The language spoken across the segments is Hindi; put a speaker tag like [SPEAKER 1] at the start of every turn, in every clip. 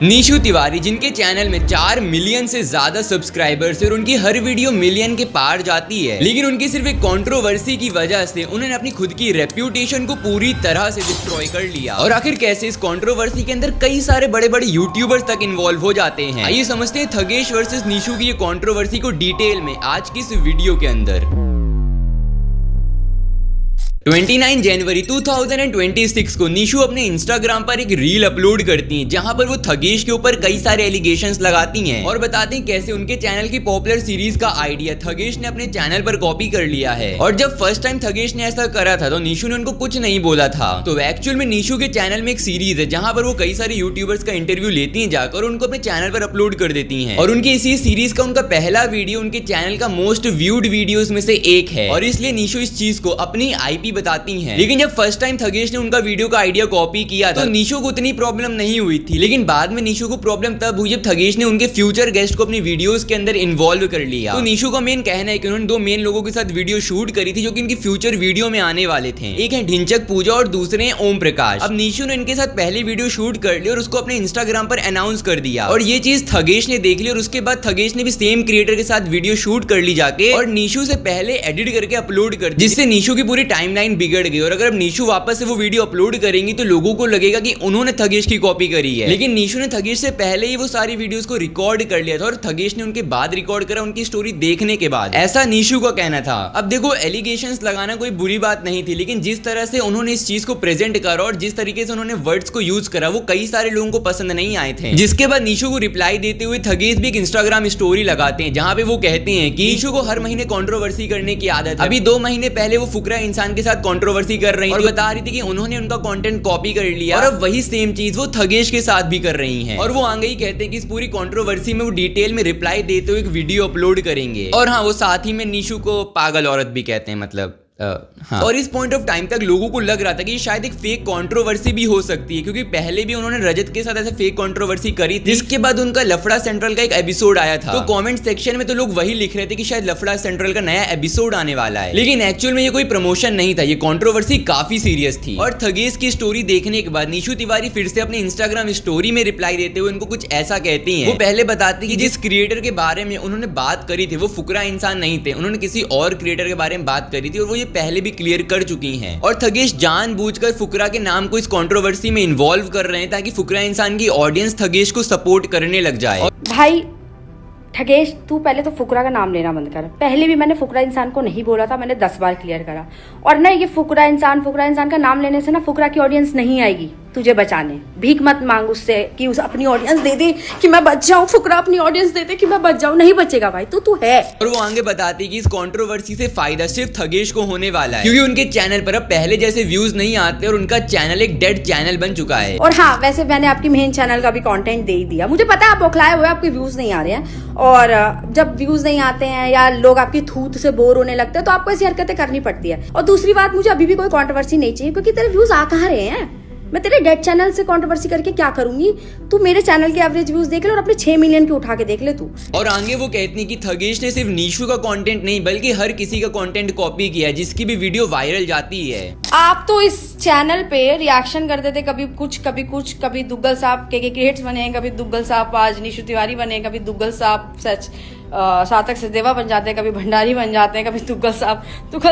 [SPEAKER 1] निशु तिवारी जिनके चैनल में 4 मिलियन से ज्यादा सब्सक्राइबर्स है और उनकी हर वीडियो मिलियन के पार जाती है, लेकिन उनकी सिर्फ एक कंट्रोवर्सी की वजह से उन्होंने अपनी खुद की रेप्यूटेशन को पूरी तरह से डिस्ट्रॉय कर लिया। और आखिर कैसे इस कंट्रोवर्सी के अंदर कई सारे बड़े बड़े यूट्यूबर्स तक इन्वॉल्व हो जाते हैं। आइए समझते हैं थगेश वर्सेस निशु की ये कंट्रोवर्सी को डिटेल में आज की इस वीडियो के अंदर। 29 जनवरी 2026 को निशु अपने इंस्टाग्राम पर एक रील अपलोड करती हैं, जहां पर वो थगेश के ऊपर कई सारे एलिगेशंस लगाती हैं और बताती हैं कैसे उनके चैनल की पॉपुलर सीरीज का आइडिया थगेश ने अपने चैनल पर कॉपी कर लिया है। और जब फर्स्ट टाइम थगेश ने ऐसा करा था तो निशु ने उनको कुछ नहीं बोला था। तो एक्चुअल में निशु के चैनल में एक सीरीज है जहां पर वो कई सारे यूट्यूबर्स का इंटरव्यू लेती हैं जाकर उनको अपने चैनल पर अपलोड कर देती हैं। और उनकी इसी सीरीज का उनका पहला वीडियो उनके चैनल का मोस्ट व्यूड वीडियोस में से एक है और इसलिए निशु इस चीज को अपनी आईपी बताती हैं। लेकिन जब फर्स्ट टाइम थगेश ने उनका वीडियो का आइडिया कॉपी किया तो निशु को उतनी प्रॉब्लम नहीं हुई थी, लेकिन बाद में निशु को प्रॉब्लम तब हुई जब थगेश ने उनके फ्यूचर गेस्ट को अपनी वीडियोस के अंदर इन्वॉल्व कर लिया। तो निशु का मेन कहना है कि उन्होंने 2 मेन लोगों के साथ वीडियो शूट करी थी जो कि इनकी फ्यूचर वीडियो में आने वाले थे। एक है ढिंचक पूजा और दूसरे हैं ओम प्रकाश। अब निशु ने इनके साथ पहले वीडियो शूट कर ली और उसको अपने इंस्टाग्राम पर अनाउंस कर दिया और ये चीज थगेश ने देख ली और उसके बाद थगेश ने भी सेम क्रिएटर के साथ वीडियो शूट कर ली जाके और निशु से पहले एडिट करके अपलोड कर दी, जिससे निशु की पूरी टाइमलाइन बिगड़ गई। और अगर अब निशु वापस से वो वीडियो अपलोड करेंगी तो लोगों को लगेगा कि उन्होंने थगेश की कॉपी करी है, लेकिन निशु ने थगेश से पहले ही वो सारी वीडियोस को रिकॉर्ड कर लिया था और थगेश ने उनके बाद रिकॉर्ड करा उनकी स्टोरी देखने के बाद। ऐसा निशु का कहना था। अब देखो, एलिगेशंस लगाना कोई बुरी बात नहीं थी, लेकिन जिस तरह से उन्होंने इस चीज को प्रेजेंट करा और जिस तरीके से उन्होंने वर्ड्स को यूज करा वो कई सारे लोगों को पसंद नहीं आए थे। जिसके बाद निशु को रिप्लाई देते हुए थगेश भी एक इंस्टाग्राम स्टोरी लगाते हैं जहां पे वो कहते हैं कि निशु को हर महीने कंट्रोवर्सी करने की आदत है। अभी 2 महीने पहले वो फुकरा इंसान के साथ कंट्रोवर्सी कर रही थी और बता रही थी कि उन्होंने उनका कंटेंट कॉपी कर लिया और अब वही सेम चीज वो थगेश के साथ भी कर रही हैं। और वो आगे ही कहते हैं कि इस पूरी कंट्रोवर्सी में वो डिटेल में रिप्लाई देते हुए एक वीडियो अपलोड करेंगे। और हाँ, वो साथ ही में निशु को पागल औरत भी कहते हैं, मतलब हाँ। और इस पॉइंट ऑफ टाइम तक लोगों को लग रहा था कि शायद एक फेक कंट्रोवर्सी भी हो सकती है, क्योंकि पहले भी उन्होंने रजत के साथ ऐसे फेक कंट्रोवर्सी करी थी जिसके बाद उनका लफड़ा सेंट्रल का एक एपिसोड आया था। तो कमेंट सेक्शन में तो लोग वही लिख रहे थे कि शायद लफड़ा सेंट्रल का नया एपिसोड आने वाला है, लेकिन एक्चुअल में ये कोई प्रमोशन नहीं था, ये कंट्रोवर्सी काफी सीरियस थी। और थगेश की स्टोरी देखने के बाद निशु तिवारी फिर से अपने इंस्टाग्राम स्टोरी में रिप्लाई देते हुए उनको कुछ ऐसा कहती है। वो पहले बताती कि जिस क्रिएटर के बारे में उन्होंने बात करी थी वो फुकरा इंसान नहीं थे, उन्होंने किसी और क्रिएटर के बारे में बात करी थी और वो ये पहले भी क्लियर कर चुकी हैं। और थगेश जानबूझकर फुकरा के नाम को इस कंट्रोवर्सी में इन्वॉल्व कर रहे हैं ताकि फुकरा इंसान की ऑडियंस थगेश को सपोर्ट करने लग जाए।
[SPEAKER 2] भाई थगेश, तू पहले तो फुकरा का नाम लेना बंद कर। पहले भी मैंने फुकरा इंसान को नहीं बोला था, मैंने 10 बार क्लियर करा। और ना ये फुकरा इंसान का नाम लेने से ना फुकरा की ऑडियंस नहीं आएगी तुझे बचाने। भीख मत मांग उससे कि उसे अपनी ऑडियंस दे दे कि मैं बच जाऊं, फुकरा अपनी ऑडियंस दे दे कि मैं बच जाऊं। नहीं बचेगा भाई, तू है।
[SPEAKER 1] और वो आगे बताती कि इस कंट्रोवर्सी से फायदा सिर्फ थगेश को होने वाला है, क्योंकि उनके चैनल पर अब पहले जैसे व्यूज नहीं आते और उनका चैनल एक डेड चैनल बन चुका है।
[SPEAKER 2] और हाँ, वैसे मैंने आपकी मेन चैनल का भी कंटेंट दे ही दिया। मुझे पता है आप बौखलाए हुए, आपके व्यूज नहीं आ रहे हैं, और जब व्यूज नहीं आते हैं या लोग आपकी थूत से बोर होने लगते हैं तो आपको ऐसी हरकतें करनी पड़ती है। और दूसरी बात, मुझे अभी भी कोई कंट्रोवर्सी नहीं चाहिए, क्योंकि तेरे व्यूज आ कहाँ रहे हैं। मैं तेरे डेड चैनल से कंट्रोवर्सी करके क्या करूंगी? तू मेरे चैनल के एवरेज व्यूज देख ले और अपने 6 मिलियन के उठा के देख ले तू।
[SPEAKER 1] और आगे वो कहती है कि थगेश ने सिर्फ निशु का कंटेंट नहीं बल्कि हर किसी का कंटेंट कॉपी किया है जिसकी भी वीडियो वायरल जाती है।
[SPEAKER 2] आप तो इस चैनल पे रिएक्शन करते थे, कभी कुछ कभी कुछ, कभी दुग्गल साहब के क्रिएट्स बने, कभी दुग्गल साहब आज निशु तिवारी बने, कभी दुग्गल साहब सच सातक सचदेवा बन जाते हैं, कभी भंडारी बन जाते हैं, कभी तुगल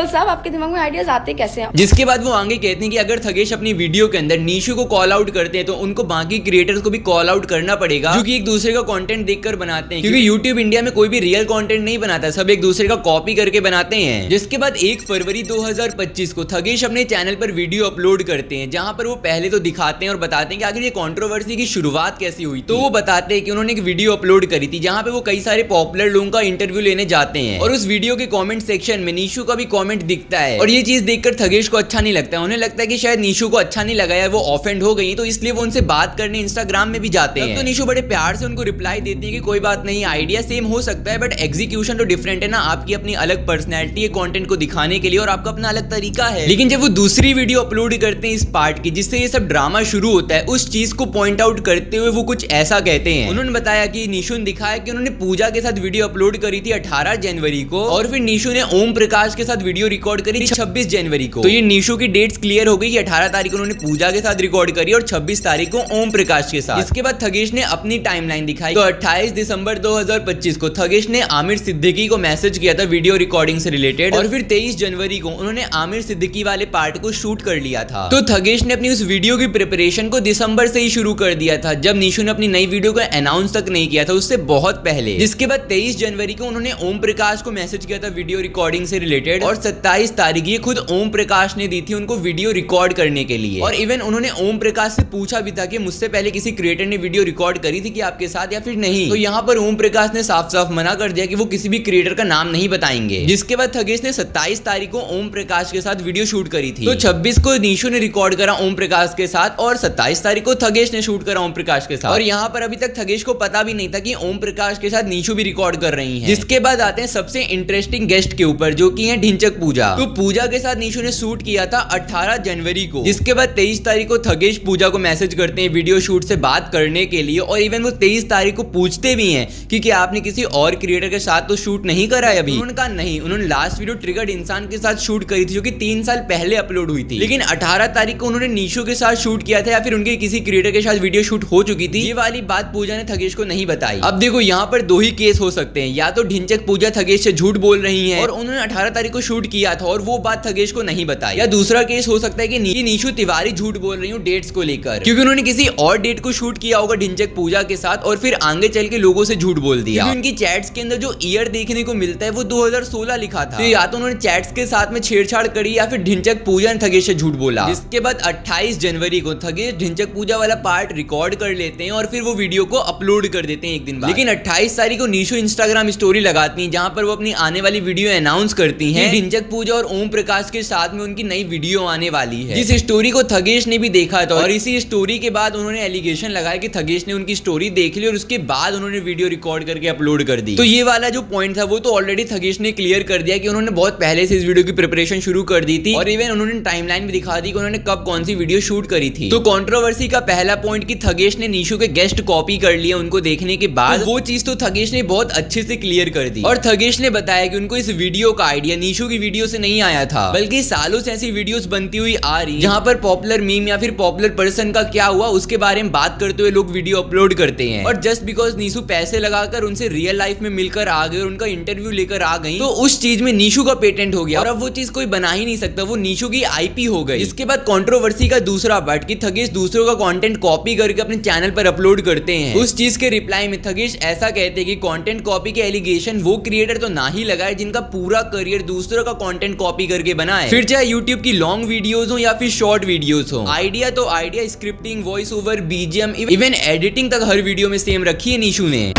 [SPEAKER 2] साहब आपके दिमाग में आइडियाज आते कैसे हैं?
[SPEAKER 1] जिसके बाद वो आगे कहते हैं कि अगर थगेश अपनी वीडियो के अंदर निशु को कॉल आउट करते हैं तो उनको बाकी क्रिएटर्स को भी कॉल आउट करना पड़ेगा, जो कि एक दूसरे का कंटेंट देखकर बनाते हैं, क्योंकि यूट्यूब इंडिया में कोई भी रियल कंटेंट नहीं बनाता, सब एक दूसरे का कॉपी करके बनाते हैं। जिसके बाद 1 फरवरी 2025 को थगेश अपने चैनल पर वीडियो अपलोड करते हैं जहां पर वो पहले तो दिखाते हैं और बताते हैं कि आखिर ये कंट्रोवर्सी की शुरुआत कैसी हुई। तो वो बताते हैं कि उन्होंने एक वीडियो अपलोड करी थी जहां पे वो कई सारे पॉपुलर लोगों का इंटरव्यू लेने जाते हैं और उस वीडियो के कमेंट सेक्शन में निशु का भी कमेंट दिखता है। और ये चीज देखकर थगेश को अच्छा नहीं लगता है, उन्हें लगता है कि शायद निशु को अच्छा नहीं लगा है, वो ऑफेंड हो गई, तो इसलिए वो उनसे बात करने इंस्टाग्राम में भी जाते हैं। तो निशु बड़े प्यार से उनको रिप्लाई देती है कि कोई बात नहीं, आइडिया सेम हो सकता है बट एग्जीक्यूशन तो डिफरेंट है ना, आपकी अपनी अलग पर्सनैलिटी है कंटेंट को दिखाने के लिए और आपका अपना अलग तरीका है। लेकिन जब वो दूसरी वीडियो अपलोड अपलोड करते हैं इस पार्ट की जिससे ये सब ड्रामा शुरू होता है, उस चीज को पॉइंट आउट करते हुए वो कुछ ऐसा कहते हैं। उन्होंने बताया कि निशु ने दिखाया कि उन्होंने पूजा के साथ वीडियो अपलोड करी थी 18 जनवरी को, और फिर निशु ने ओम प्रकाश के साथ वीडियो रिकॉर्ड करी 26 जनवरी को। तो ये निशु की डेट्स क्लियर हो गई कि 18 तारीख को उन्होंने पूजा के साथ रिकॉर्ड करी और 26 तारीख को ओम प्रकाश के साथ। इसके बाद थगेश ने अपनी टाइमलाइन दिखाई। तो 28 दिसंबर 2025 को थगेश ने आमिर सिद्दीकी को मैसेज किया था वीडियो रिकॉर्डिंग से रिलेटेड, और फिर 23 जनवरी को उन्होंने आमिर सिद्दीकी वाले पार्ट को शूट कर लिया था। तो थगेश ने अपनी उस वीडियो की प्रिपरेशन को दिसंबर से ही शुरू कर दिया था, जब निशु ने अपनी नई वीडियो को अनाउंस तक नहीं किया था, उससे बहुत पहले। जिसके बाद 23 जनवरी को उन्होंने ओम प्रकाश को मैसेज किया था वीडियो रिकॉर्डिंग से रिलेटेड, और 27 तारीख ये खुद ओम प्रकाश ने दी थी उनको वीडियो रिकॉर्ड करने के लिए। और इवन उन्होंने ओम प्रकाश से पूछा भी था कि मुझसे पहले किसी क्रिएटर ने वीडियो रिकॉर्ड करी थी कि आपके साथ या फिर नहीं। तो यहाँ पर ओम प्रकाश ने साफ साफ मना कर दिया कि वो किसी भी क्रिएटर का नाम नहीं बताएंगे। जिसके बाद थगेश ने 27 तारीख को ओम प्रकाश के साथ वीडियो शूट करी थी। तो 26 को निशु ने रिकॉर्ड करा ओम प्रकाश के साथ, और 27 तारीख को थगेश ने शूट करा ओम प्रकाश के साथ। और यहाँ पर अभी तक थगेश को पता भी नहीं था कि ओम प्रकाश के साथ निशु भी रिकॉर्ड कर रही है। जिसके बाद आते हैं सबसे इंटरेस्टिंग गेस्ट के ऊपर, जो कि है ढिंचक पूजा। तो पूजा के साथ निशु ने शूट किया था 18 जनवरी को। जिसके बाद 23 तारीख को थगेश पूजा को मैसेज करते हैं वीडियो शूट से बात करने के लिए, और इवन वो 23 तारीख को पूछते भी हैं कि क्या आपने किसी और क्रिएटर के साथ तो शूट नहीं करा है अभी। उन्होंने कहा नहीं, उन्होंने लास्ट वीडियो ट्रिगर्ड इंसान के साथ शूट करी थी जो कि 3 साल पहले अपलोड हुई थी। लेकिन 18 तारीख को उन्होंने निशु के साथ शूट किया था या फिर उनके किसी क्रिएटर के साथ वीडियो शूट हो चुकी थी, ये वाली बात पूजा ने थगेश को नहीं बताई। अब देखो यहाँ पर दो ही केस हो सकते हैं, या तो ढिंचक पूजा थगेश से झूठ बोल रही है और उन्होंने 18 तारीख को शूट किया था और वो बात थगेश को नहीं बताई, या दूसरा केस हो सकता है कि निशु तिवारी झूठ बोल रही हूँ डेट्स को लेकर, क्योंकि उन्होंने किसी और डेट को शूट किया होगा ढिंचक पूजा के साथ और फिर आगे चल के लोगों से झूठ बोल दिया। उनकी चैट्स के अंदर जो ईयर देखने को मिलता है वो 2016 लिखा था। तो या तो उन्होंने चैट्स के साथ में छेड़छाड़ करी या फिर ढिंचक पूजा ने थगेश से झूठ बोला। जिसके बाद 28 जनवरी को थगेश ढिंचक पूजा वाला पार्ट रिकॉर्ड कर लेते हैं और फिर वो वीडियो को अपलोड कर देते हैं एक दिन बाद। लेकिन 28 तारीख को निशु इंस्टाग्राम स्टोरी लगाती है जहां पर वो अपनी आने वाली वीडियो अनाउंस करती हैं। ढिंचक पूजा और ओम प्रकाश के साथ में उनकी नई वीडियो आने वाली है, जिस स्टोरी को थगेश ने भी देखा था। और इसी स्टोरी के बाद उन्होंने एलिगेशन लगाया कि थगेश ने उनकी स्टोरी देख ली और उसके बाद उन्होंने वीडियो रिकॉर्ड करके अपलोड कर दी। तो ये वाला जो पॉइंट था वो तो ऑलरेडी थगेश ने क्लियर कर दिया कि उन्होंने बहुत पहले से इस वीडियो की प्रिपरेशन शुरू कर दी थी, और इवन उन्होंने टाइमलाइन भी दिखा दी कि उन्होंने कब कौन सी वीडियो शूट करी थी। तो कंट्रोवर्सी का पहला पॉइंट कि थगेश ने निशु के गेस्ट कॉपी कर लिया उनको देखने के बाद, वो चीज तो थगेश ने बहुत अच्छे से क्लियर कर दी। और थगेश ने बताया कि उनको इस वीडियो का आइडिया निशु की वीडियो से नहीं आया था, बल्कि सालों से ऐसी वीडियोस बनती हुई आ रही जहां पर पॉपुलर मीम या फिर पॉपुलर पर्सन का क्या हुआ उसके बारे में बात करते हुए लोग वीडियो अपलोड करते हैं। और जस्ट बिकॉज निशु पैसे लगाकर उनसे रियल लाइफ में मिलकर आ गए और उनका इंटरव्यू लेकर आ गई, तो उस चीज में निशु का पेटेंट हो गया और अब वो चीज कोई बना ही नहीं सकता, वो निशु की आईपी हो गई। इसके बाद कंट्रोवर्सी का दूसरा पार्ट कि थगेश दूसरों का कंटेंट कॉपी करके अपने चैनल पर अपलोड करते हैं। उस चीज के रिप्लाई में थगेश ऐसा कहते हैं कि कंटेंट कॉपी के एलिगेशन वो क्रिएटर तो ना ही लगाए जिनका पूरा करियर दूसरों का कंटेंट कॉपी करके बना है, फिर चाहे यूट्यूब की लॉन्ग वीडियोस हो या फिर शॉर्ट वीडियोस हो। आइडिया तो idea, scripting, voice over, BGM, even editing तक हर वीडियो में सेम रखी है निशु ने।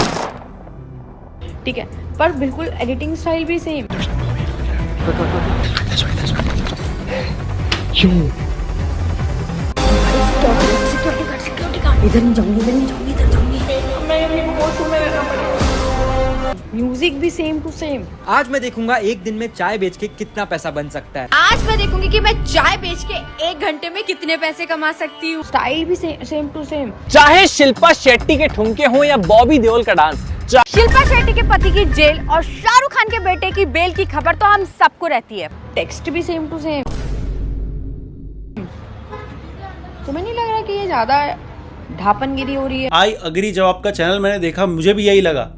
[SPEAKER 2] ठीक है, पर बिल्कुल एडिटिंग स्टाइल भी सेम। इधर नहीं जाऊंगी, इधर नहीं जाऊंगी, इधर जाऊंगी। म्यूजिक भी सेम टू सेम।
[SPEAKER 3] आज मैं देखूंगा एक दिन में चाय बेच के कितना पैसा बन सकता है।
[SPEAKER 2] आज मैं देखूंगी कि मैं चाय बेच के 1 घंटे में कितने पैसे कमा सकती हूँ। स्टाइल भी सेम टू सेम।
[SPEAKER 4] चाहे शिल्पा शेट्टी के ठुमके हो या बॉबी देओल का डांस,
[SPEAKER 2] शिल्पा शेट्टी के पति की जेल और शाहरुख खान के बेटे की बेल की खबर तो हम सबको रहती है। टेक्स्ट भी सेम टू सेम। तुम्हें नहीं लग रहा कि ये ज्यादा ढापनगिरी हो रही है?
[SPEAKER 5] आई अग्री जब आपका चैनल मैंने देखा मुझे भी यही लगा।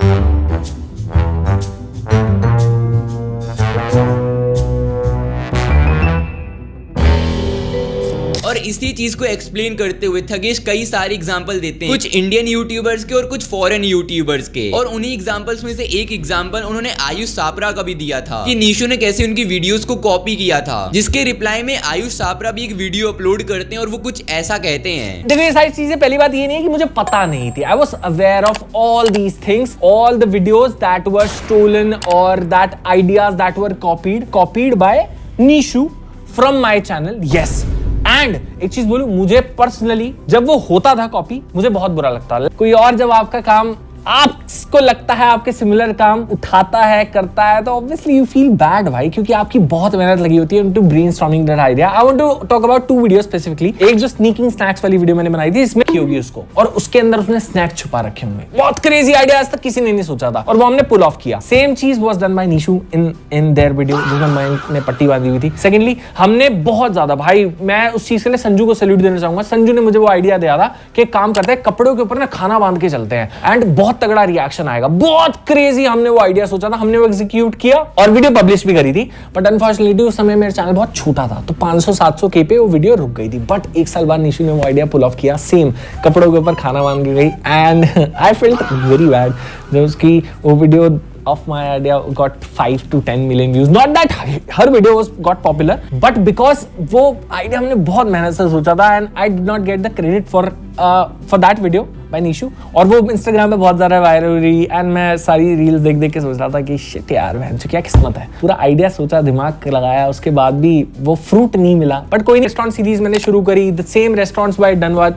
[SPEAKER 1] और इसी चीज को एक्सप्लेन करते हुए थगेश कई सारे एग्जांपल देते हैं, कुछ इंडियन यूट्यूबर्स के और कुछ फॉरेन यूट्यूबर्स के। और उन्हीं एग्जांपल्स में से एक एग्जांपल उन्होंने आयुष सापरा का भी दिया था कि निशु ने कैसे उनकी वीडियोस को कॉपी किया था, जिसके रिप्लाई में आयुष सापरा भी एक वीडियो अपलोड करते हैं और वो कुछ ऐसा कहते हैं।
[SPEAKER 4] देखो ये सारी चीजें, पहली बात ये नहीं है कि मुझे पता नहीं थी। I was aware of all these things, all the videos that were stolen और that ideas that were copied by Nishu from my channel. Yes, and एक चीज बोलूं, मुझे पर्सनली जब वो होता था कॉपी, मुझे बहुत बुरा लगता है। कोई और जब आपका काम आपको लगता है आपके सिमिलर काम उठाता है, करता है, तो ऑब्वियसली यू फील बैड भाई, क्योंकि आपकी बहुत मेहनत लगी होती है to brainstorming that idea. I want to talk about 2 video specifically. एक जो स्नीकिंग स्नैक्स वाली वीडियो मैंने बनाई थी, इसमें की होगी उसको, और उसके अंदर उसने स्नैक्स छुपा रखे होंगे। बहुत क्रेजी आइडिया, आज तक किसी ने नहीं सोचा था, और वो हमने पुल ऑफ किया। सेम चीज was done by Nishu in their video, जिसमें मैंने पट्टी बांधी हुई थी। सेकेंडली, हमने बहुत ज्यादा भाई, मैं उस चीज के लिए संजू को सैल्यूट देना चाहूंगा। संजू ने मुझे वो आइडिया दिया था कि काम करते हैं कपड़ों के ऊपर ना खाना बांध के चलते हैं, एंड बहुत तगड़ा रिएक्शन आएगा। बहुत क्रेजी हमने वो आइडिया सोचा था, हमने वो एग्जीक्यूट किया और वीडियो पब्लिश भी करी थी। बट अनफॉर्चुनेटली उस समय मेरा चैनल बहुत छोटा था, तो 500-700 के पे वो वीडियो रुक गई थी। बट 1 साल बाद निशु ने वो आइडिया पुल ऑफ किया, सेम कपड़ों के ऊपर खाना बांध के गई, and I felt very bad जब उसकी वो video of my idea got 5 to 10 million views. Not that her video was got popular, but because वो idea हमने बहुत मेहनत से सोचा था, and I did not get the credit for that video by Nishu, और वो Instagram पे बहुत ज़्यादा वायरल हो रही, एंड मैं सारी रील्स देख के सोच रहा था कि शिट यार बहन क्या किस्मत है। पूरा आइडिया सोचा, दिमाग लगाया, उसके बाद भी वो फ्रूट नहीं मिला। बट कोई रेस्टोरेंट सीरीज मैंने शुरू करी, the same restaurants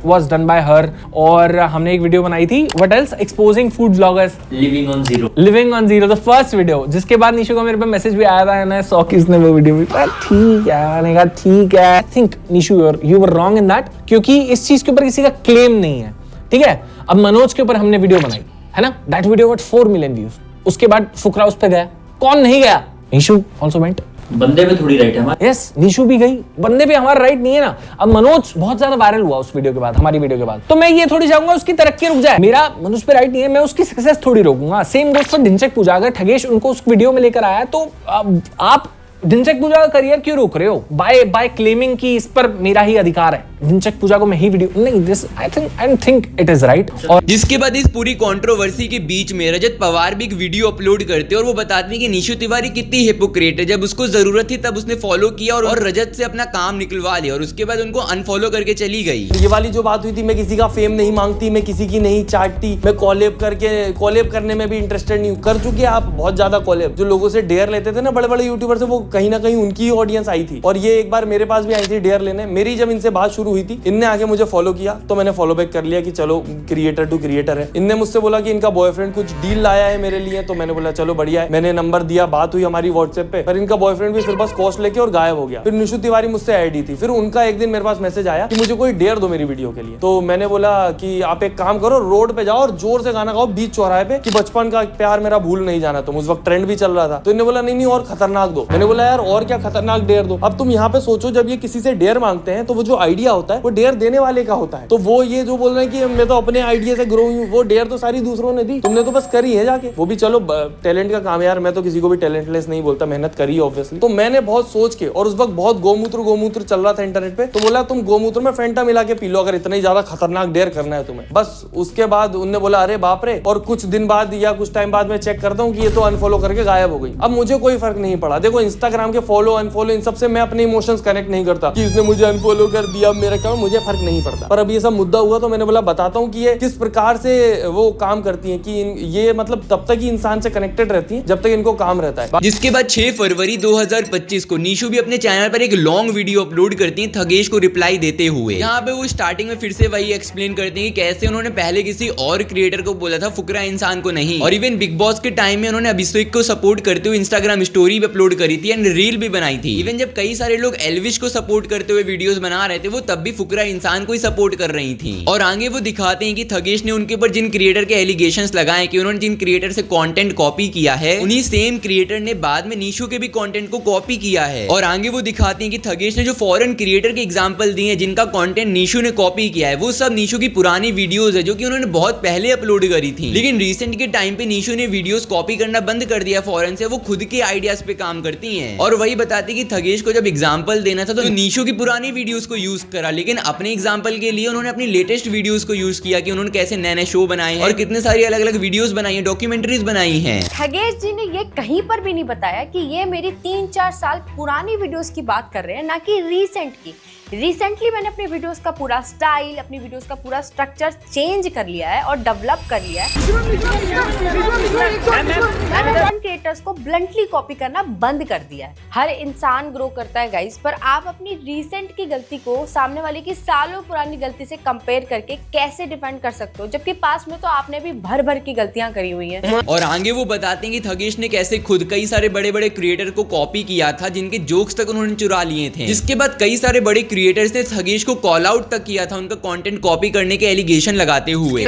[SPEAKER 4] was done by हर, और हमने एक वीडियो बनाई थी, what else, exposing food bloggers, living on zero, the first video, जिसके बाद निशु को मेरे पे मैसेज भी आया था, मैंने 100 किसने वो वीडियो भी, ठीक है, मैंने कहा ठीक है। I think Nishu you were wrong in that, क्योंकि इस चीज के ऊपर किसी का क्लेम नहीं है, ठीक है। अब मनोज के ऊपर हमने वीडियो बनाई है ना, that video got 4 million views. उसके बाद फुकरा उस पे गया, कौन नहीं गया? Nishu also went.
[SPEAKER 6] बंदे पे थोड़ी राइट है हमारा।
[SPEAKER 4] यस, निशु भी गई, बंदे पे हमारा राइट नहीं है ना। अब मनोज बहुत ज्यादा वायरल हुआ उस वीडियो के बाद, हमारी वीडियो के बाद, तो मैं ये थोड़ी चाहूंगा उसकी तरक्की रुक जाए। मेरा मनोज पे राइट नहीं है, मैं उसकी सक्सेस थोड़ी रोकूंगा। सेम गोस फॉर ढिंचक पूजा, अगर ठगेश उनको उस वीडियो में लेकर आया, तो आप ढिंचक पूजा का करियर क्यों रोक रहे हो बाय क्लेमिंग कि इस पर मेरा ही अधिकार है, ढिंचक पूजा को मैं ही वीडियो नहीं, this I think it is right. और
[SPEAKER 1] जिसके बाद इस पूरी कंट्रोवर्सी के बीच में रजत पवार भी एक वीडियो अपलोड करते हैं, और वो बताते हैं कि निशु तिवारी कितनी हिपोक्रेट है, जब उसको जरूरत थी तब उसने फॉलो किया और रजत से अपना काम निकलवा लिया, और उसके बाद उनको अनफॉलो करके चली गई।
[SPEAKER 7] ये वाली जो बात हुई थी, मैं किसी का फेम नहीं मांगती, मैं किसी की नहीं चाटती, मैं कॉलेब करने में भी इंटरेस्टेड नहीं हूँ। कर चुके आप बहुत ज्यादा कॉलेब, जो लोगों से डेयर लेते थे ना बड़े बड़े यूट्यूबर से, वो कहीं ना कहीं उनकी ऑडियंस आई थी, और ये एक बार मेरे पास भी आई थी डेयर लेने। मेरी जब इनसे बात शुरू हुई थी, इनने आगे मुझे फॉलो किया, तो मैंने फॉलो बैक कर लिया कि चलो क्रिएटर टू क्रिएटर है। इनने मुझसे बोला कि इनका बॉयफ्रेंड कुछ डील लाया है मेरे लिए, तो मैंने बोला चलो बढ़िया है। मैंने नंबर दिया, बात हुई हमारी व्हाट्सएप पे, पर इनका बॉयफ्रेंड भी फिर बस कॉस्ट लेके और गायब हो गया। फिर निशु तिवारी मुझसे आईडी थी, फिर उनका एक दिन मेरे पास मैसेज आया कि मुझे कोई डेयर दो मेरी वीडियो के लिए। तो मैंने बोला कि आप एक काम करो, रोड पे जाओ और जोर से गाना गाओ बीच चौराहे पे कि बचपन का प्यार मेरा भूल नहीं जाना। तुम उस वक्त ट्रेंड भी चल रहा था, तो इन्होंने बोला नहीं और खतरनाक दो। मैंने बोला यार और क्या खतरनाक डेयर दो। अब तुम यहाँ पे सोचो, जब ये किसी से डेयर मांगते हैं तो वो जो आइडिया होता है वो डेयर देने वाले का होता है। तो वो ये जो बोल रहे हैं कि मैं तो अपने आइडिया से ग्रो हूँ, वो डेयर तो सारी दूसरों ने दी, तुमने तो बस करी है जाके। वो भी चलो टैलेंट का काम है यार, मैं तो किसी को भी टैलेंटलेस नहीं बोलता, मेहनत करी ऑब्वियसली। तो मैंने बहुत सोच के, और उस वक्त बहुत गोमूत्र चल रहा था इंटरनेट पे, तो बोला तुम गोमूत्र में फेंटा मिला के पी लो अगर इतना ही ज्यादा खतरनाक डेयर करना है तुम्हें। बस उसके बाद उन्होंने बोला अरे बाप रे, और कुछ दिन बाद या कुछ टाइम बाद मैं चेक करता हूँ कि ये तो अनफॉलो करके गायब हो गई। अब मुझे कोई फर्क नहीं पड़ा। देखो इंस्टाग्राम के फॉलो अनफॉलो इन सबसे मैं अपने इमोशंस कनेक्ट नहीं करता कि इसने मुझे अनफॉलो कर दिया, मेरा क्या, मुझे फर्क नहीं पड़ता। पर अब ये सब मुद्दा हुआ तो मैंने बोला बताता हूँ कि ये किस प्रकार से वो काम करती हैं, कि ये मतलब तब तक ही इंसान से कनेक्टेड रहती हैं जब तक इनको काम रहता है।
[SPEAKER 1] जिसके बाद 6 फरवरी 2025 को निशु भी अपने चैनल पर एक लॉन्ग वीडियो अपलोड करती हैं थगेश को रिप्लाई देते हुए। यहाँ पे वो स्टार्टिंग में फिर से वही एक्सप्लेन करते हैं कि कैसे उन्होंने पहले किसी और क्रिएटर को बोला था, फुकरा इंसान को नहीं। और इवन बिग बॉस के टाइम में उन्होंने अभिषेक को सपोर्ट करते हुए इंस्टाग्राम स्टोरी भी अपलोड करी थी एंड रील भी बनाई थी। इवन जब कई सारे लोग एल्विश को सपोर्ट करते हुए वीडियोस बना रहे थे, वो तब भी फुकरा इंसान को ही सपोर्ट कर रही थी। और आगे वो दिखाते हैं कि थगेश ने उनके ऊपर जिन क्रिएटर के एलिगेशंस लगाए कि उन्होंने जिन क्रिएटर से कंटेंट कॉपी किया है, उन्हीं सेम क्रिएटर ने बाद में निशु के भी कंटेंट को कॉपी किया है। और आगे वो दिखाते हैं कि थगेश ने जो फॉरेन क्रिएटर के एग्जांपल दिए हैं जिनका कंटेंट निशु ने कॉपी किया है, वो सब निशु की पुरानी वीडियोस है जो कि उन्होंने बहुत पहले अपलोड करी थी। लेकिन रिसेंट के टाइम पे निशु ने वीडियोस कॉपी करना बंद कर दिया फॉरेन से, वो खुद के आइडियाज पे काम करती हैं। और वही बताती कि थगेश को जब एग्जांपल देना था तो निशु की पुरानी वीडियोस को यूज करा, लेकिन अपने एग्जांपल के लिए उन्होंने अपनी लेटेस्ट वीडियोस को यूज किया कि उन्होंने कैसे नए नए शो बनाए हैं और कितने सारी अलग अलग वीडियोस बनाई हैं, डॉक्यूमेंट्रीज बनाई हैं।
[SPEAKER 2] थगेश जी ने ये कहीं पर भी नहीं बताया कि ये मेरी 3-4 साल पुरानी वीडियोस की बात कर रहे हैं, ना कि रीसेंट की। रिसेंटली मैंने अपने वीडियोस का पूरा स्टाइल, अपनी वीडियोस का पूरा स्ट्रक्चर चेंज कर लिया है और डेवलप कर लिया है। कंटेंट क्रिएटर्स को ब्लंटली कॉपी करना बंद कर दिया है। हर इंसान ग्रो करता है गाइस, पर आप अपनी रीसेंट की गलती को सामने वाले की सालों पुरानी गलती से कंपेयर करके कैसे डिफेंड कर सकते हो, जबकि पास में तो आपने भी भर भर की गलतियां करी हुई हैं।
[SPEAKER 1] और आगे वो बताते हैं कि थगेश ने कैसे खुद कई सारे बड़े बड़े क्रिएटर को कॉपी किया था, जिनके जोक्स तक उन्होंने चुरा लिए थे। जिसके बाद कई सारे बड़े क्रिएटर्स ने थगेश को कॉल आउट तक किया था उनका कंटेंट कॉपी करने के एलिगेशन लगाते हुए।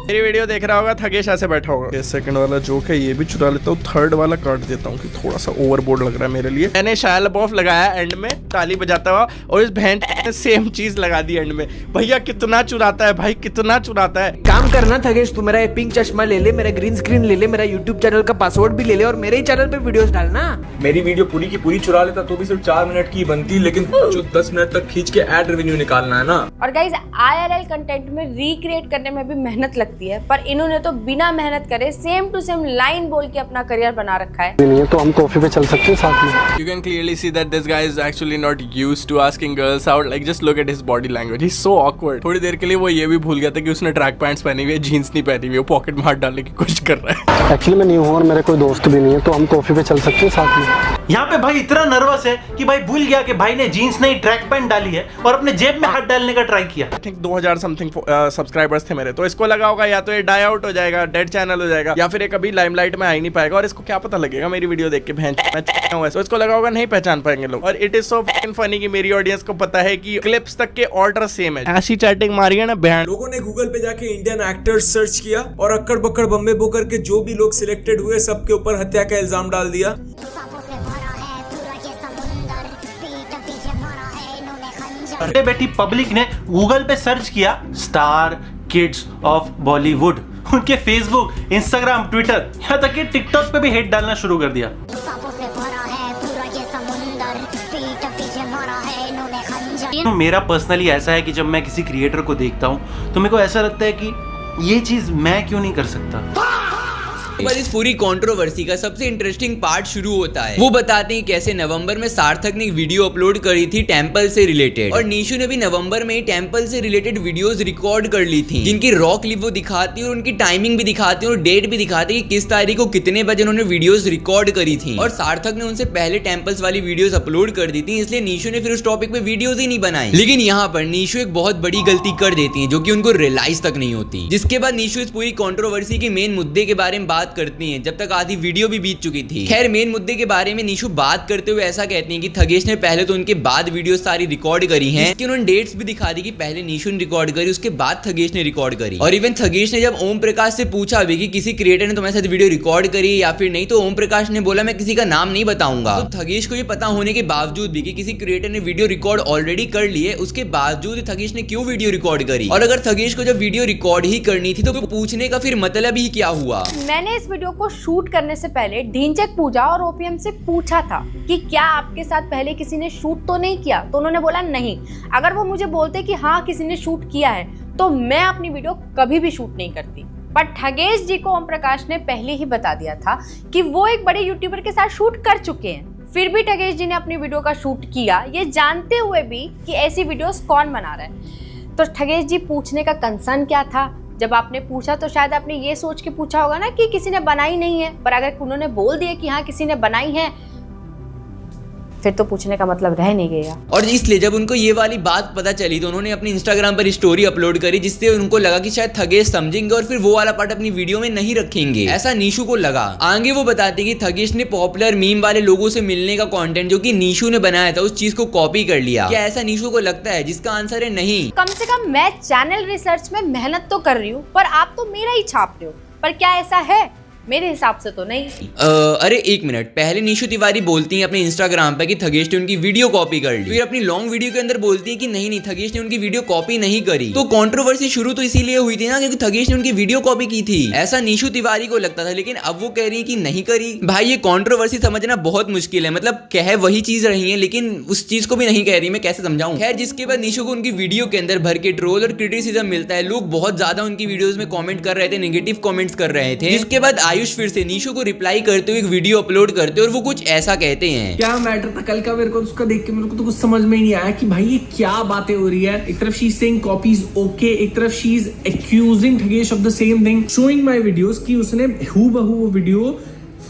[SPEAKER 8] मेरी वीडियो देख रहा होगा, थगेश ऐसे बैठा होगा। सेकंड वाला जोक है ये भी चुरा लेता हूँ, थर्ड वाला काट देता हूँ कि थोड़ा सा ओवरबोर्ड लग रहा है मेरे लिए। मैंने शाया लबॉफ लगाया एंड में ताली बजाता हुआ, और इस बहन ने सेम चीज लगा दी एंड में। भैया कितना चुराता है भाई, कितना चुराता है।
[SPEAKER 3] काम करना थगेश, तू मेरा पिंक चश्मा ले ले, मेरा ग्रीन स्क्रीन ले ले, मेरा यूट्यूब चैनल का पासवर्ड भी ले ले और मेरे ही चैनल पे वीडियोस डालना।
[SPEAKER 9] मेरी वीडियो पूरी की पूरी चुरा लेता तो भी सिर्फ 4 मिनट की बनती, लेकिन जो 10 मिनट तक खींच के एड रेवेन्यू निकालना है ना।
[SPEAKER 2] और गाइस IRL कंटेंट में रिक्रिएट करने में भी मेहनत लगती है, पर इन्होंने तो बिना मेहनत करे सेम टू सेम लाइन बोल के अपना करियर बना रखा है।
[SPEAKER 10] नहीं है तो हम कॉफी पे चल सकते हैं साथ में।
[SPEAKER 8] You can clearly see that this guy is actually not used to asking girls out. Like just look at his body language. He's so awkward. थोड़ी देर के लिए वो ये भी भूल गया था कि उसने ट्रैक पैंट्स पहनी हुई है, जीन्स नहीं पहनी हुई है, वो पॉकेट में हाथ डालने की कोशिश कर रहा है।
[SPEAKER 10] एक्चुअली मैं न्यू हूँ और मेरे कोई दोस्त भी नहीं है, तो हम कॉफी पे चल सकते हैं साथ में।
[SPEAKER 5] यहाँ पे भाई इतना नर्वस है कि भाई भूल गया कि भाई ने जीन्स नहीं ट्रैक पैंट डाली है और अपने जेब में हाथ डालने का ट्राई किया।
[SPEAKER 8] I think 2000 समथिंग सब्सक्राइबर्स थे मेरे, तो इसको लगा होगा या तो ये डाई आउट हो जाएगा, डेड चैनल हो जाएगा, या फिर ये कभी लाइमलाइट में आ ही नहीं पाएगा। और इसको क्या पता लगेगा मेरी वीडियो देख के बहन तो इसको लगा होगा नहीं पहचान पाएंगे लोग। और इट इज सो फनी कि मेरी ऑडियंस को पता है कि क्लिप्स तक के ऑर्डर सेम है। ऐसी चैटिंग मारी है ना बहन।
[SPEAKER 9] लोगों ने गूगल पे जाके इंडियन एक्टर्स सर्च किया और अक्कड़ बक्कड़ बम्बे बो करके जो भी लोग सिलेक्टेड हुए सबके ऊपर हत्या का इल्जाम डाल दिया।
[SPEAKER 5] बैठे बैठी पब्लिक ने गूगल पे सर्च किया स्टार किड्स ऑफ बॉलीवुड, उनके फेसबुक, इंस्टाग्राम, ट्विटर, यहाँ तक कि टिकटॉक पे भी हेट डालना शुरू कर दिया। मेरा पर्सनली ऐसा है कि जब मैं किसी क्रिएटर को देखता हूँ तो मेरे को ऐसा लगता है कि ये चीज मैं क्यों नहीं कर सकता।
[SPEAKER 1] पर इस पूरी कंट्रोवर्सी का सबसे इंटरेस्टिंग पार्ट शुरू होता है। वो बताते हैं कैसे नवंबर में सार्थक ने एक वीडियो अपलोड करी थी टेंपल से रिलेटेड, और निशु ने भी नवंबर में टेंपल से रिलेटेड वीडियोस रिकॉर्ड कर ली थी, जिनकी रॉ क्लिप वो दिखाती है और उनकी टाइमिंग भी दिखाती है और डेट भी दिखाती है कि किस तारीख को कितने बजे उन्होंने वीडियोस रिकॉर्ड करी थी। और सार्थक ने उनसे पहले टेंपल्स वाली वीडियोस अपलोड कर दी थी, इसलिए निशु ने फिर उस टॉपिक पे वीडियोस ही नहीं बनाई। लेकिन यहाँ पर निशु एक बहुत बड़ी गलती कर देती है जो कि उनको रियलाइज तक नहीं होती। जिसके बाद निशु इस पूरी कंट्रोवर्सी के मेन मुद्दे के बारे में बात करती हैं, जब तक आधी वीडियो भी बीत चुकी थी। खैर मेन मुद्दे के बारे में निशु बात करते हुए ऐसा कहती हैं कि थगेश ने पहले तो उनके बाद वीडियो सारी रिकॉर्ड करी हैं, इसकी उन्होंने डेट्स भी दिखा दी कि पहले निशु ने रिकॉर्ड करी, उसके बाद थगेश ने रिकॉर्ड करी। और इवन थगेश ने जब ओम प्रकाश से पूछा भी कि किसी क्रिएटर ने तुम्हारे साथ वीडियो रिकॉर्ड करी या फिर नहीं, तो ओम प्रकाश ने बोला मैं किसी का नाम नहीं बताऊंगा। तो थगेश को ये पता होने के बावजूद भी कि किसी क्रिएटर ने वीडियो रिकॉर्ड ऑलरेडी कर ली है, उसके बावजूद थगेश ने क्यों वीडियो रिकॉर्ड करी? और अगर थगेश को जब वीडियो रिकॉर्ड ही करनी थी तो पूछने का फिर मतलब ही क्या हुआ?
[SPEAKER 2] मैंने इस वीडियो को शूट करने से पहले ढींचक पूजा और ओपीएम से पूछा था कि क्या आपके साथ पहले किसी ने शूट तो नहीं किया, तो उन्होंने बोला नहीं। अगर वो मुझे बोलते कि हाँ किसी ने शूट किया है तो मैं अपनी वीडियो कभी भी शूट नहीं करती। पर ठगेश जी को ओम प्रकाश ने पहले ही बता दिया था कि वो एक बड़े यूट्यूबर के साथ शूट कर चुके हैं, फिर भी ठगेश जी ने अपनी वीडियो का शूट किया, ये जानते हुए भी कि ऐसी वीडियोस कौन बना रहा है। तो ठगेश जी पूछने का कंसर्न क्या था? जब आपने पूछा तो शायद आपने ये सोच के पूछा होगा ना कि किसी ने बनाई नहीं है, पर अगर उन्होंने बोल दिया कि हाँ किसी ने बनाई है फिर तो पूछने का मतलब रह नहीं गया।
[SPEAKER 1] और इसलिए जब उनको ये वाली बात पता चली तो उन्होंने अपने इंस्टाग्राम पर स्टोरी अपलोड करी, जिससे उनको लगा कि शायद थगेश समझेंगे और फिर वो वाला पार्ट अपनी वीडियो में नहीं रखेंगे, ऐसा निशु को लगा। आगे वो बताते कि थगेश ने पॉपुलर मीम वाले लोगों से मिलने का कंटेंट जो कि निशु ने बनाया था उस चीज को कॉपी कर लिया। क्या ऐसा निशु को लगता है? जिसका आंसर है नहीं।
[SPEAKER 2] कम से कम मैं चैनल रिसर्च में मेहनत तो कर रही हूँ, पर आप तो मेरा ही छाप रहे हो, पर क्या ऐसा है? मेरे हिसाब से तो नहीं।
[SPEAKER 1] अरे एक मिनट, पहले निशु तिवारी बोलती हैं अपने इंस्टाग्राम पे कि थगेश ने उनकी वीडियो कॉपी कर ली, फिर अपनी लॉन्ग वीडियो के अंदर बोलती हैं कि नहीं थगेश ने उनकी वीडियो कॉपी नहीं करी। तो कंट्रोवर्सी शुरू तो इसीलिए हुई थी ना क्योंकि थगेश ने उनकी वीडियो कॉपी की थी, ऐसा निशु तिवारी को लगता था। लेकिन अब वो कह रही है कि नहीं करी। भाई ये कंट्रोवर्सी समझना बहुत मुश्किल है, मतलब कह वही चीज रही है लेकिन उस चीज को भी नहीं कह रही, मैं कैसे समझाऊं। खैर जिसके बाद निशु को उनकी वीडियो के अंदर भर के ट्रोल और क्रिटिसिज्म मिलता है, लोग बहुत ज्यादा उनकी वीडियोस में कमेंट कर रहे थे, नेगेटिव कमेंट्स कर रहे थे। जिसके बाद आयुष फिर से निशु को रिप्लाई करते हुए एक वीडियो अपलोड करते और वो कुछ ऐसा कहते हैं।
[SPEAKER 11] क्या मैटर था कल का, मेरे को उसका देख के मेरे को तो कुछ समझ में ही नहीं आया कि भाई ये क्या बातें हो रही है। एक तरफ she is saying copies okay, एक तरफ she is accusing Thugesh of the same thing, showing my videos कि उसने हूबहू वो video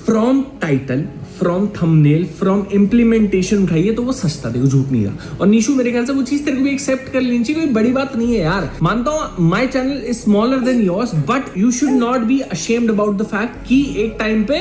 [SPEAKER 11] from title, from thumbnail, from implementation उठाई है, तो वो सच था, देखो झूठ नहीं रहा। और निशु मेरे ख्याल से वो चीज तेरे को भी एक्सेप्ट कर लेनी चाहिए, कोई बड़ी बात नहीं है यार। मानता हूँ my channel is smaller than yours, but you should not be ashamed about the fact कि एक टाइम पे,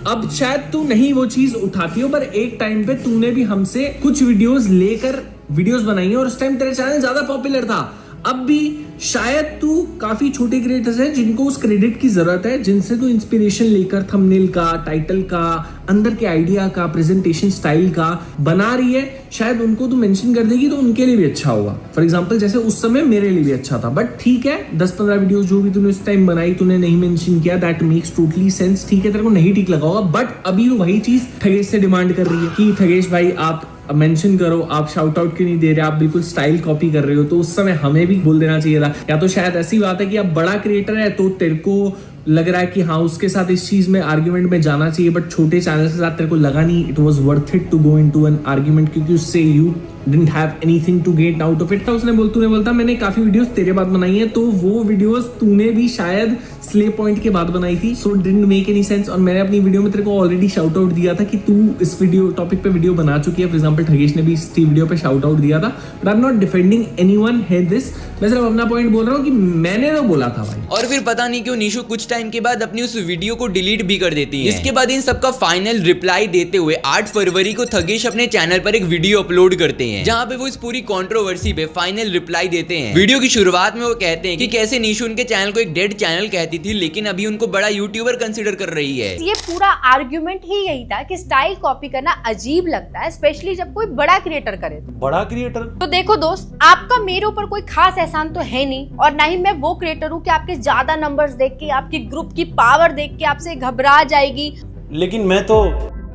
[SPEAKER 11] अब शायद तू नहीं वो चीज उठाती हो, पर एक टाइम पे तूने भी हमसे कुछ वीडियोस लेकर वीडियोस बनाई है और उस टाइम तेरा चैनल ज्यादा पॉपुलर था। अब भी शायद तू काफी छोटे क्रिएटर्स हैं जिनको उस क्रेडिट की जरूरत है, जिनसे तू इंस्पिरेशन लेकर थंबनेल का, टाइटल का, अंदर के आइडिया का, प्रेजेंटेशन स्टाइल का बना रही है, शायद उनको तू मेंशन कर देगी तो उनके लिए भी अच्छा होगा। फॉर एग्जांपल जैसे उस समय मेरे लिए भी अच्छा था, बट ठीक है 10-15 वीडियोस जो भी तूने उस टाइम बनाई तूने नहीं मेंशन किया, दैट मेक्स टोटली सेंस। ठीक है तेरे को नहीं ठीक लगा होगा, बट अभी वही चीज थगेश से डिमांड कर रही है कि थगेश भाई आप मेंशन करो, आप शाउट आउट क्यों नहीं दे रहे, आप बिल्कुल स्टाइल कॉपी कर रहे हो। तो उस समय हमें भी बोल देना चाहिए था, या तो शायद ऐसी बात है कि अब बड़ा क्रिएटर है तो तेरे को लग रहा है कि हाँ उसके साथ इस चीज में आर्ग्यूमेंट में जाना चाहिए, बट छोटे चैनल के साथ तेरे को लगा नहीं it was worth it to go into an argument, क्योंकि उससे you didn't have anything to get out of it. था उसने तूने बोलता मैंने काफी वीडियोस तेरे बाद बनाई है, तो वो वीडियोस तूने भी शायद स्ले पॉइंट के बाद बनाई थी, सो डिडंट मेक एनी सेंस। और मैंने अपनी वीडियो में तेरे को ऑलरेडी शाउट आउट दिया था कि तू इस वीडियो टॉपिक पे वीडियो बना चुकी है। फॉर एग्जांपल ठगेश ने भी इस वीडियो पे शाउट आउट दिया था, but I am not defending anyone है दिस, मैं सिर्फ अपना पॉइंट बोल रहा हूँ कि मैंने तो बोला था भाई।
[SPEAKER 1] और फिर पता नहीं क्यों निशु कुछ टाइम के बाद अपनी उस वीडियो को डिलीट भी कर देती है। इसके बाद इन सबका फाइनल रिप्लाई देते हुए 8 फरवरी को थगेश अपने चैनल पर एक वीडियो अपलोड करते हैं, जहां पे वो इस पूरी कंट्रोवर्सी पे फाइनल रिप्लाई देते हैं। वीडियो की शुरुआत में वो कहते हैं कि कैसे निशु उनके चैनल को एक डेड चैनल कहती थी, लेकिन अभी उनको बड़ा यूट्यूबर कंसीडर कर रही है।
[SPEAKER 2] ये पूरा आर्ग्यूमेंट ही यही था कि स्टाइल कॉपी करना अजीब लगता है, स्पेशली जब कोई बड़ा क्रिएटर करे।
[SPEAKER 5] बड़ा क्रिएटर
[SPEAKER 2] तो देखो दोस्त, आपका मेरे ऊपर कोई खास एहसान तो है नहीं, और ना ही मैं वो क्रिएटर हूँ कि आपके ज्यादा नंबर्स देख के, आपकी ग्रुप की पावर देख के आपसे घबरा जाएगी।
[SPEAKER 5] लेकिन मैं तो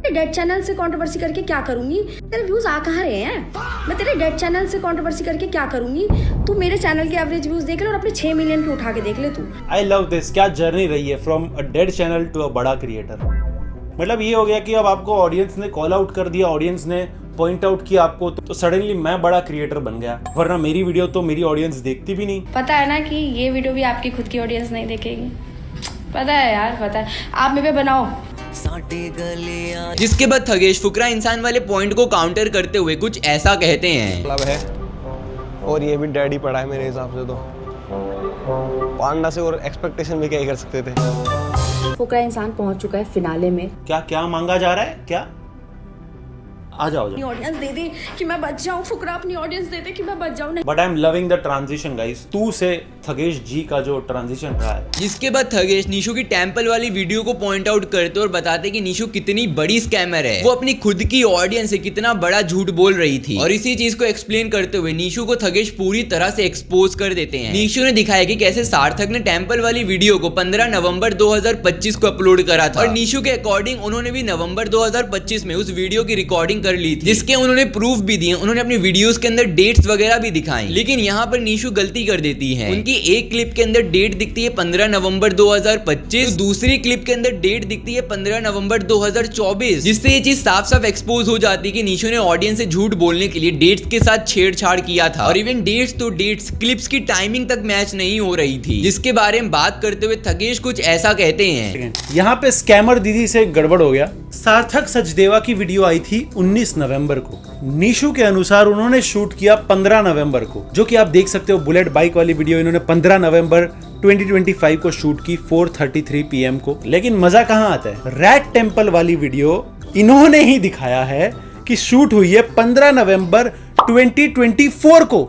[SPEAKER 2] डेड चैनल से कंट्रोवर्सी करके क्या करूंगी? तेरे व्यूज आ कहाँ रहे हैं? मैं तेरे डेड चैनल से कंट्रोवर्सी करके क्या करूंगी? तू मेरे चैनल के एवरेज व्यूज देख ले और अपने 6 मिलियन के उठा के देख ले तू।
[SPEAKER 5] आई लव दिस, क्या जर्नी रही है from a dead channel to a बड़ा क्रिएटर। मतलब ये हो गया कि अब आपको ऑडियंस ने कॉल आउट कर दिया, ऑडियंस ने पॉइंट आउट किया आपको, तो सडनली मैं बड़ा क्रिएटर बन गया, वरना मेरी वीडियो तो मेरी ऑडियंस देखती भी नहीं।
[SPEAKER 2] पता है ना कि ये वीडियो भी आपकी खुद की ऑडियंस नहीं देखेगी, पता है यार, पता है। आप मेरे पे बनाओ।
[SPEAKER 1] जिसके बाद थगेश फुकरा इंसान वाले पॉइंट को काउंटर करते हुए कुछ ऐसा कहते हैं।
[SPEAKER 10] मतलब है, और ये भी डैडी पड़ा है मेरे हिसाब से, तो पांडा से और एक्सपेक्टेशन भी क्या ही कर सकते थे।
[SPEAKER 2] फुकरा इंसान पहुंच चुका है फिनाले में।
[SPEAKER 5] क्या क्या मांगा जा रहा है? क्या आ जाओ
[SPEAKER 2] अपनी ऑडियंस दे दे कि मैं बच जाऊं, फुकरा अपनी ऑडियंस दे दे कि मैं बच जाऊं।
[SPEAKER 5] But I am loving the transition guys, तू से थगेश जी का जो ट्रांजिशन रहा है।
[SPEAKER 1] जिसके बाद थगेश निशु की टेंपल वाली वीडियो को पॉइंट आउट करते और बताते कि निशु कितनी बड़ी स्कैमर है, वो अपनी खुद की ऑडियंस से कितना बड़ा झूठ बोल रही थी। और इसी चीज को एक्सप्लेन करते हुए निशु को थगेश पूरी तरह से एक्सपोज कर देते हैं। निशु ने दिखाया कि कैसे सार्थक ने टेंपल वाली वीडियो को 15 नवंबर 2025 को अपलोड करा था, और निशु के अकॉर्डिंग उन्होंने भी नवंबर 2025 में उस वीडियो की रिकॉर्डिंग कर ली थी, जिसके उन्होंने प्रूफ भी दिए, उन्होंने अपनी वीडियोस के अंदर डेट्स वगैरह भी दिखाई। लेकिन यहाँ पर निशु गलती कर देती है, उनकी एक क्लिप के अंदर डेट दिखती है 15 नवंबर 2025, तो दूसरी क्लिप के अंदर डेट दिखती है 15 नवंबर 2024, जिससे ये चीज साफ साफ एक्सपोज हो जाती है कि निशु ने ऑडियंस से झूठ बोलने के लिए डेट्स के साथ छेड़छाड़ किया था। और इवन डेट्स तो डेट्स, क्लिप्स की टाइमिंग तक मैच नहीं हो रही थी। जिसके बारे में बात करते हुए थगेश कुछ ऐसा कहते हैं।
[SPEAKER 5] यहाँ पे स्कैमर दीदी से गड़बड़ हो गया। सार्थक सचदेवा की वीडियो आई थी 19 नवंबर को, निशु के अनुसार उन्होंने शूट किया 15 नवंबर को, जो कि आप देख सकते हो बुलेट बाइक वाली वीडियो इन्होंने 15 नवंबर 2025 को शूट की 4:33 PM को। लेकिन मजा कहां आता है, रैट टेंपल वाली वीडियो इन्होंने ही दिखाया है कि शूट हुई है 15 नवंबर 2024 को।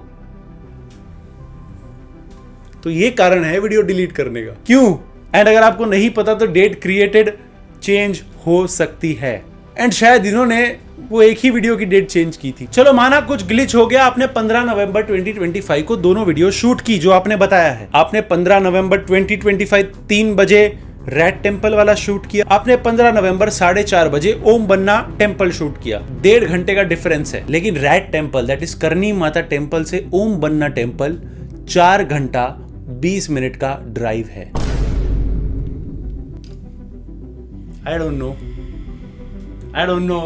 [SPEAKER 5] तो ये कारण है वीडियो डिलीट करने का। क्यों? एंड अगर आपको नहीं पता तो डेट क्रिएटेड चेंज हो सकती है, एंड शायद इन्होंने वो एक ही वीडियो की डेट चेंज की थी। चलो माना कुछ ग्लिच हो गया, आपने 15 नवंबर 2025 को दोनों वीडियो शूट की जो आपने बताया है। आपने 15 नवंबर 2025 3 बजे रेड टेंपल वाला शूट किया, आपने 15 नवंबर 4:30 बजे ओम बन्ना टेंपल शूट किया। 1.5 घंटे का डिफरेंस है। लेकिन रेड टेंपल दैट इज करनी माता टेंपल से ओम बन्ना टेंपल 4 घंटा 20 मिनट का ड्राइव है। I don't know.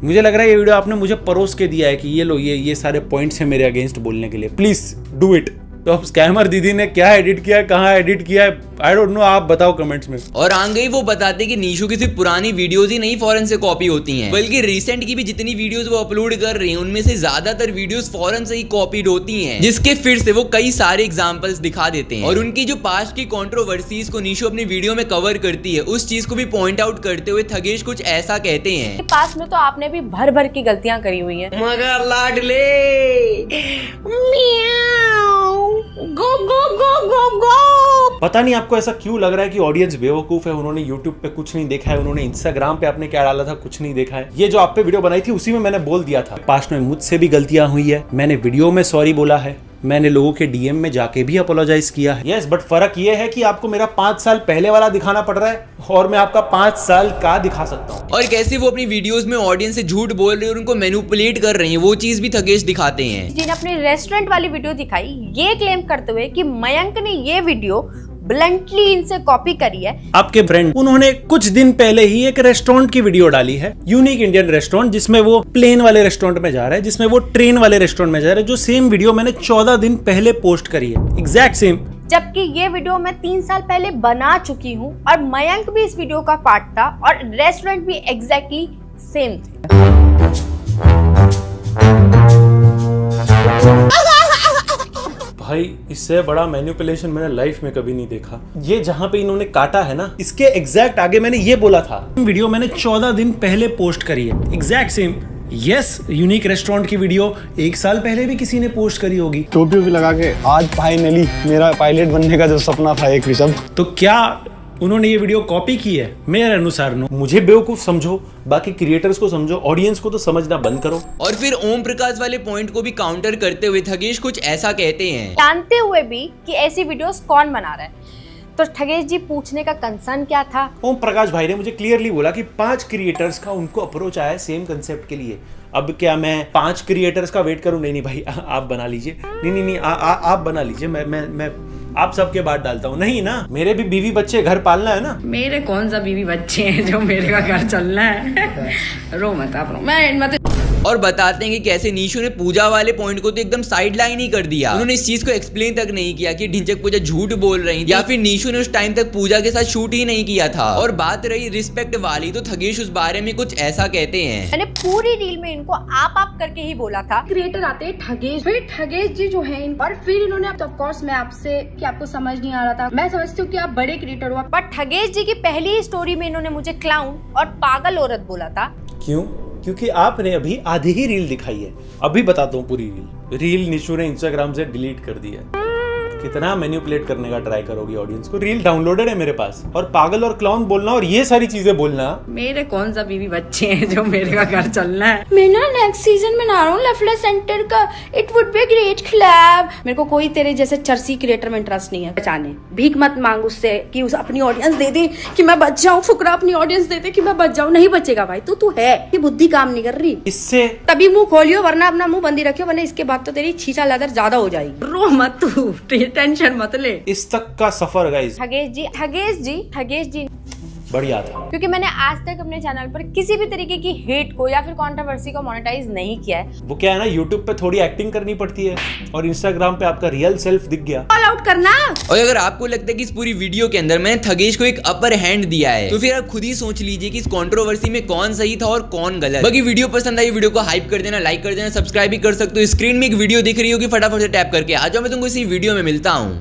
[SPEAKER 5] मुझे लग रहा है ये वीडियो आपने मुझे परोस के दिया है कि ये लो, ये सारे पॉइंट्स हैं मेरे अगेंस्ट बोलने के लिए, प्लीज डू इट। तो अब स्कैमर दीदी ने क्या एडिट किया है, कहाँ एडिट किया है, आई डोंट नो, आप बताओ कमेंट्स में।
[SPEAKER 1] और आगे वो बताते कि निशु की सिर्फ पुरानी वीडियोस ही नहीं फॉरेन से कॉपी होती हैं, बल्कि रिसेंट की भी जितनी वीडियोस वो अपलोड कर रही हैं उनमें से ज्यादातर वीडियोस फॉरेन से ही कॉपीड होती हैं, जिसके फिर से वो कई सारे एग्जांपल्स दिखा देते हैं। और उनकी जो पास्ट की कंट्रोवर्सीज को निशु अपनी वीडियो में कवर करती है, उस चीज को भी पॉइंट आउट करते हुए थगेश कुछ ऐसा कहते हैं।
[SPEAKER 2] पास में तो आपने भी भर भर की गलतियां करी हुई हैं,
[SPEAKER 7] मगर लाडले
[SPEAKER 2] गो गो गो गो गो।
[SPEAKER 5] पता नहीं आपको ऐसा क्यों लग रहा है कि ऑडियंस बेवकूफ है, उन्होंने यूट्यूब पे कुछ नहीं देखा है, उन्होंने इंस्टाग्राम पे आपने क्या डाला था कुछ नहीं देखा है। ये जो आप पे वीडियो बनाई थी उसी में मैंने बोल दिया था, पास्ट में मुझसे भी गलतियां हुई है, मैंने वीडियो में सॉरी बोला है, मैंने लोगों के डीएम में जाके भी अपोलोजाइज किया है। यस, बट फर्क ये है कि आपको मेरा 5 साल पहले वाला दिखाना पड़ रहा है और मैं आपका 5 साल का दिखा सकता हूँ।
[SPEAKER 1] और कैसे वो अपनी वीडियोस में ऑडियंस से झूठ बोल रहे हैं और उनको मैनिपुलेट कर रहे हैं, वो चीज भी थगेश दिखाते हैं।
[SPEAKER 2] जिन्हें अपनी रेस्टोरेंट वाली वीडियो दिखाई ये क्लेम करते हुए कि मयंक ने ये वीडियो ब्लंटली इनसे कॉपी करी है।
[SPEAKER 5] आपके फ्रेंड उन्होंने कुछ दिन पहले ही एक रेस्टोरेंट की वीडियो डाली है, यूनिक इंडियन रेस्टोरेंट, जिसमें वो प्लेन वाले रेस्टोरेंट में जा रहा है, जिसमें वो ट्रेन वाले रेस्टोरेंट में जा रहा है, जो सेम वीडियो मैंने 14 दिन पहले पोस्ट करी है, एग्जैक्ट सेम।
[SPEAKER 2] जबकि ये वीडियो मैं 3 साल पहले बना चुकी हूँ और मयंक भी इस वीडियो का पार्ट था और रेस्टोरेंट भी एग्जैक्टली सेम थे।
[SPEAKER 5] भाई इससे बड़ा मैनिपुलेशन मैंने लाइफ में कभी नहीं देखा। ये जहां पे इन्होंने काटा है ना, इसके एग्जैक्ट आगे मैंने ये बोला था, वीडियो मैंने 14 दिन पहले पोस्ट करी है, exact same. Yes, unique restaurant की वीडियो 1 साल पहले भी किसी ने पोस्ट करी होगी।
[SPEAKER 10] टोपी भी लगा के आज फाइनली मेरा पायलट बनने का जो सपना था एक ऋषभ,
[SPEAKER 5] तो क्या उन्होंने ये वीडियो कॉपी की है? मेरे अनुसार नो। मुझे बेवकूफ समझो, बाकी क्रिएटर्स को समझो, ऑडियंस को तो समझना बंद करो।
[SPEAKER 1] और फिर ओम प्रकाश वाले पॉइंट को भी काउंटर करते हुए थगेश कुछ ऐसा कहते हैं,
[SPEAKER 2] जानते हुए भी कि ऐसी वीडियोस कौन बना रहा है। तो ठगेश जी पूछने का कंसर्न क्या था?
[SPEAKER 5] ओम प्रकाश भाई ने मुझे क्लियरली बोला कि 5 क्रिएटर्स का उनको अप्रोच आया है सेम कंसेप्ट के लिए। अब क्या मैं 5 क्रिएटर्स का वेट करूं? नहीं भाई, आप बना लीजिए। नहीं, आप बना लीजिए, मैं आप सबके बाद डालता हूँ। नहीं ना, मेरे भी बीवी बच्चे घर पालना है ना।
[SPEAKER 2] मेरे कौन सा बीवी बच्चे हैं जो मेरे का घर चलना है? रो मत आप, रो मैं
[SPEAKER 1] और बताते हैं कि कैसे निशु ने पूजा वाले पॉइंट को तो एकदम साइड लाइन ही कर दिया। उन्होंने इस चीज को एक्सप्लेन तक नहीं किया कि ढिंचक पूजा झूठ बोल रही या फिर निशु ने उस टाइम तक पूजा के साथ शूट ही नहीं किया था। और बात रही रिस्पेक्ट वाली, तो थगेश उस बारे में कुछ ऐसा कहते हैं,
[SPEAKER 2] मैंने पूरी रील में इनको आप करके ही बोला था। क्रिएटर आते हैं ठगेश, फिर ठगेश जी जो है और फिर इन्होंने, ऑफ कोर्स मैं आपसे कि आपको समझ नहीं आ रहा था, मैं समझती हूँ कि आप बड़े क्रिएटर हो, बट ठगेश जी की पहली ही स्टोरी में इन्होंने मुझे क्लाउन और पागल औरत बोला था।
[SPEAKER 5] क्यों? क्योंकि आपने अभी आधी ही रील दिखाई है। अभी बताता हूँ पूरी रील निशु ने इंस्टाग्राम से डिलीट कर दी है। कितना मैनिपुलेट करने का ट्राई करोगी ऑडियंस को? रील डाउनलोडेड है मेरे पास, और पागल और क्लाउन बोलना और ये सारी चीजें बोलना।
[SPEAKER 2] मेरे कौन सा बीवी बच्चे हैं जो मेरे का घर चलना है? मैं ना नेक्स्ट सीजन में ना रहा हूँ लफड़ा सेंटर का, it would be great club. मेरे को कोई तेरे जैसे चर्सी क्रिएटर में इंटरेस्ट नहीं है। बचाने भीख मत मांग उससे कि उसे अपनी ऑडियंस दे दे कि मैं बच जाऊँ, फुकरा अपनी ऑडियंस दे दे कि मैं बच जाऊँ। नहीं बचेगा भाई, तू है कि बुद्धि काम नहीं कर रही।
[SPEAKER 5] इससे
[SPEAKER 2] तभी मुंह खोलियो, वरना अपना मुंह बंदी रखियो, वरना इसके बाद तो तेरी छींचा लादर ज्यादा हो जाएगी। रो मत तू, टेंशन मत ले।
[SPEAKER 5] इस तक का सफर गाइस,
[SPEAKER 2] ठगेश जी
[SPEAKER 5] बढ़िया था,
[SPEAKER 2] क्योंकि मैंने आज तक अपने चैनल पर किसी भी तरीके की हेट को या फिर कंट्रोवर्सी को मोनेटाइज नहीं किया है।
[SPEAKER 5] वो क्या है ना, यूट्यूब पे थोड़ी एक्टिंग करनी पड़ती है और इंस्टाग्राम पे आपका रियल सेल्फ दिख गया।
[SPEAKER 2] ऑल आउट करना।
[SPEAKER 1] और अगर आपको लगता है कि इस पूरी वीडियो के अंदर मैंने थगेश को एक अपर हैंड दिया है, तो फिर आप खुद ही सोच लीजिए कि इस कंट्रोवर्सी में कौन सही था और कौन गलत। बाकी वीडियो पसंद आई, वीडियो को हाइप कर देना, लाइक कर देना, सब्सक्राइब भी कर सकते हो। स्क्रीन में एक वीडियो दिख रही होगी, फटाफट से टैप करके आ जाओ। मैं तुमको इसी वीडियो में मिलता हूँ।